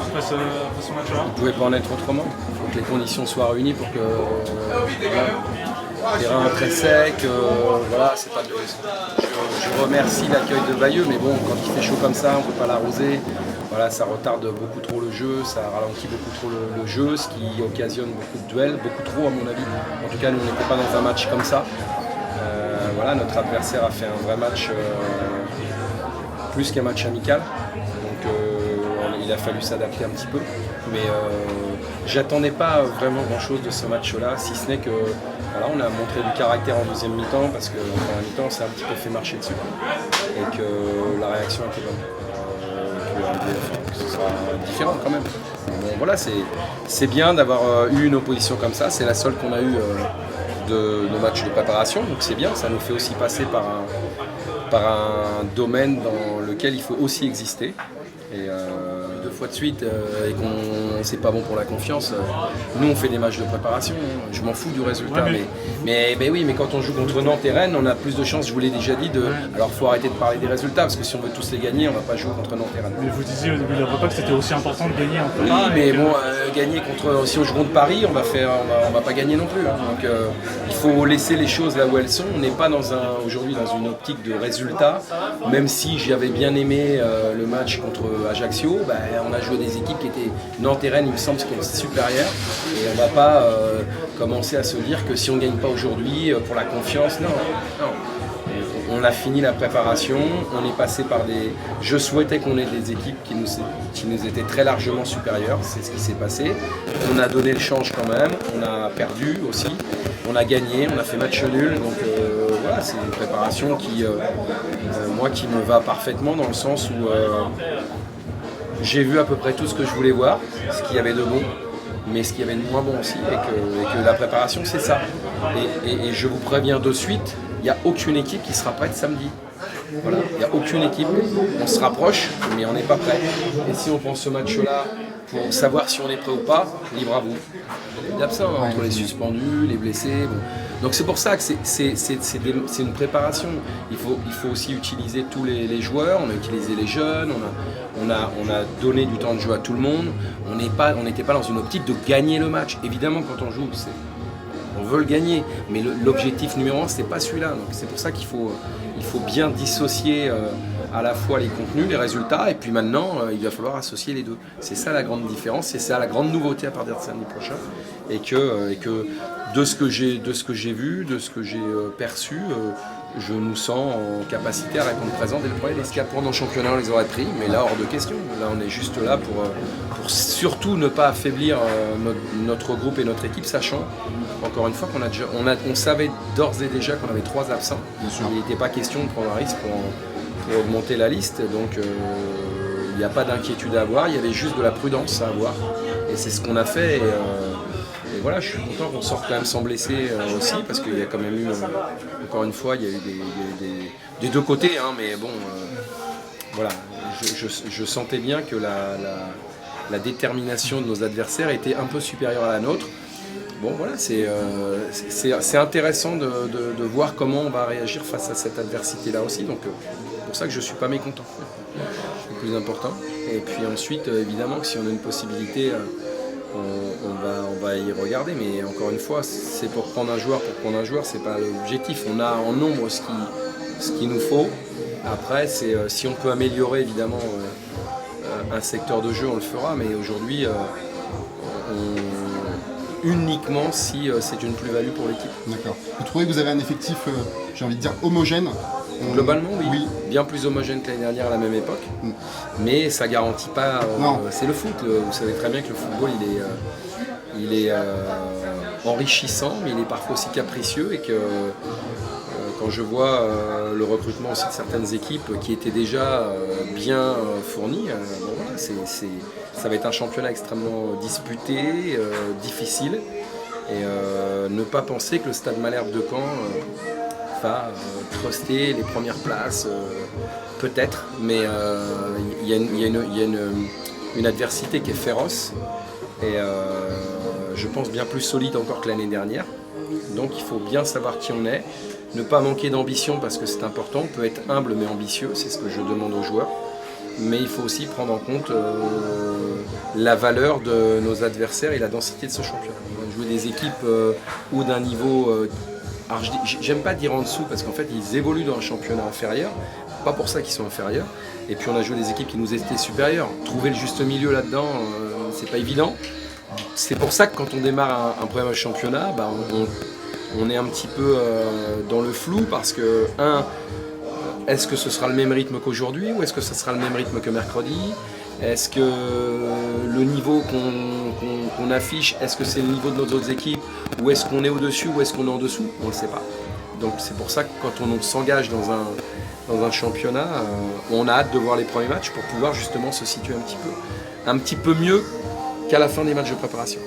après ce match-là? Il ne pouvait pas en être autrement. Il faut que les conditions soient réunies pour que le terrain très sec. Voilà, c'est pas de... je remercie l'accueil de Bayeux, mais bon, quand il fait chaud comme ça, on ne peut pas l'arroser. Voilà, ça retarde beaucoup trop le jeu, ça ralentit beaucoup trop le jeu, ce qui occasionne beaucoup de duels, beaucoup trop à mon avis. En tout cas, nous on n'était pas dans un match comme ça. Voilà, notre adversaire a fait un vrai match, plus qu'un match amical. Donc il a fallu s'adapter un petit peu. Mais j'attendais pas vraiment grand chose de ce match-là, si ce n'est que voilà, on a montré du caractère en deuxième mi-temps, parce qu'en première mi-temps on s'est un petit peu fait marcher dessus. Et que la réaction était bonne. Que ce sera différent quand même. Bon, voilà, c'est bien d'avoir eu une opposition comme ça, c'est la seule qu'on a eue de nos matchs de préparation, donc c'est bien, ça nous fait aussi passer par un domaine dans lequel il faut aussi exister. Et 2 fois de suite, et qu'on c'est pas bon pour la confiance, nous on fait des matchs de préparation, je m'en fous du résultat, ouais, mais oui, mais quand on joue contre Nantes et Rennes, on a plus de chances, je vous l'ai déjà dit, alors faut arrêter de parler des résultats, parce que si on veut tous les gagner, on va pas jouer contre Nantes et Rennes. Mais vous disiez au début de la repas que c'était aussi important de gagner en prépa. Oui, mais bon, gagner contre, si on joue contre Paris, on va pas gagner non plus, hein. Donc il faut laisser les choses là où elles sont, on n'est pas aujourd'hui dans une optique de résultat, même si j'avais bien aimé le match contre Ajaccio, on a joué des équipes qui étaient Nantes et Rennes, il me semble, qui étaient supérieures, et on ne va pas commencer à se dire que si on ne gagne pas aujourd'hui pour la confiance, non. On a fini la préparation, on est passé par des... Je souhaitais qu'on ait des équipes qui nous étaient très largement supérieures, c'est ce qui s'est passé. On a donné le change quand même, on a perdu aussi, on a gagné, on a fait match nul, donc voilà, c'est une préparation qui, moi, qui me va parfaitement dans le sens où j'ai vu à peu près tout ce que je voulais voir, ce qu'il y avait de bon, mais ce qu'il y avait de moins bon aussi, et que la préparation c'est ça. Et je vous préviens de suite, il n'y a aucune équipe qui sera prête samedi. Voilà, il n'y a aucune équipe. On se rapproche, mais on n'est pas prêt. Et si on prend ce match-là pour savoir si on est prêt ou pas, libre à vous. Il y a des absents entre les suspendus, les blessés. Bon. Donc c'est pour ça que c'est une préparation. Il faut aussi utiliser tous les joueurs. On a utilisé les jeunes. On a donné du temps de jeu à tout le monde. On n'était pas dans une optique de gagner le match. Évidemment, quand on joue, on veut le gagner, mais l'objectif numéro 1, c'est pas celui-là. Donc c'est pour ça qu'il faut bien dissocier à la fois les contenus, les résultats, et puis maintenant, il va falloir associer les deux. C'est ça la grande différence, c'est ça la grande nouveauté à partir de samedi prochain, et que de ce que j'ai vu, de ce que j'ai perçu, je nous sens en capacité à répondre présent dès le premier. Les escapes en championnat, on les aurait pris, mais là, hors de question. Là, on est juste là pour surtout ne pas affaiblir notre groupe et notre équipe, sachant, encore une fois, on savait d'ores et déjà qu'on avait 3 absents. Il n'était pas question de prendre un risque pour augmenter la liste, donc il n'y a pas d'inquiétude à avoir, il y avait juste de la prudence à avoir. Et c'est ce qu'on a fait. Et voilà, je suis content qu'on sorte quand même sans blesser aussi, parce qu'il y a quand même eu, encore une fois, il y a eu des deux côtés, hein, mais bon, voilà, je sentais bien que la détermination de nos adversaires était un peu supérieure à la nôtre. Bon voilà, c'est intéressant de voir comment on va réagir face à cette adversité-là aussi, donc c'est pour ça que je ne suis pas mécontent, c'est le plus important. Et puis ensuite, évidemment, que si on a une possibilité, on va y regarder, mais encore une fois, c'est pour prendre un joueur, c'est pas l'objectif. On a en nombre ce qu'il nous faut. Après, si on peut améliorer évidemment un secteur de jeu, on le fera, mais aujourd'hui, uniquement si c'est une plus-value pour l'équipe. D'accord. Vous trouvez que vous avez un effectif, j'ai envie de dire, homogène? Globalement, oui. Bien plus homogène que l'année dernière à la même époque. Mais ça garantit pas... c'est le foot. Vous savez très bien que le football, il est enrichissant, mais il est parfois aussi capricieux, et que quand je vois le recrutement aussi de certaines équipes qui étaient déjà bien fournies, bon, voilà, ça va être un championnat extrêmement disputé, difficile, et ne pas penser que le Stade Malherbe de Caen va truster les premières places, peut-être, mais il y a une adversité qui est féroce, et je pense bien plus solide encore que l'année dernière. Donc il faut bien savoir qui on est, ne pas manquer d'ambition parce que c'est important, on peut être humble mais ambitieux, c'est ce que je demande aux joueurs. Mais il faut aussi prendre en compte la valeur de nos adversaires et la densité de ce championnat. On va jouer des équipes ou d'un niveau, alors j'aime pas dire en dessous parce qu'en fait ils évoluent dans un championnat inférieur, pas pour ça qu'ils sont inférieurs. Et puis on a joué des équipes qui nous étaient supérieures. Trouver le juste milieu là-dedans, c'est pas évident. C'est pour ça que quand on démarre un premier championnat, bah, on est un petit peu dans le flou parce que, est-ce que ce sera le même rythme qu'aujourd'hui ou est-ce que ce sera le même rythme que mercredi? Est-ce que le niveau qu'on affiche, est-ce que c'est le niveau de nos autres équipes ou est-ce qu'on est au-dessus ou est-ce qu'on est en dessous? On ne le sait pas. Donc c'est pour ça que quand on s'engage dans un championnat, on a hâte de voir les premiers matchs pour pouvoir justement se situer un petit peu mieux qu'à la fin des matchs de préparation.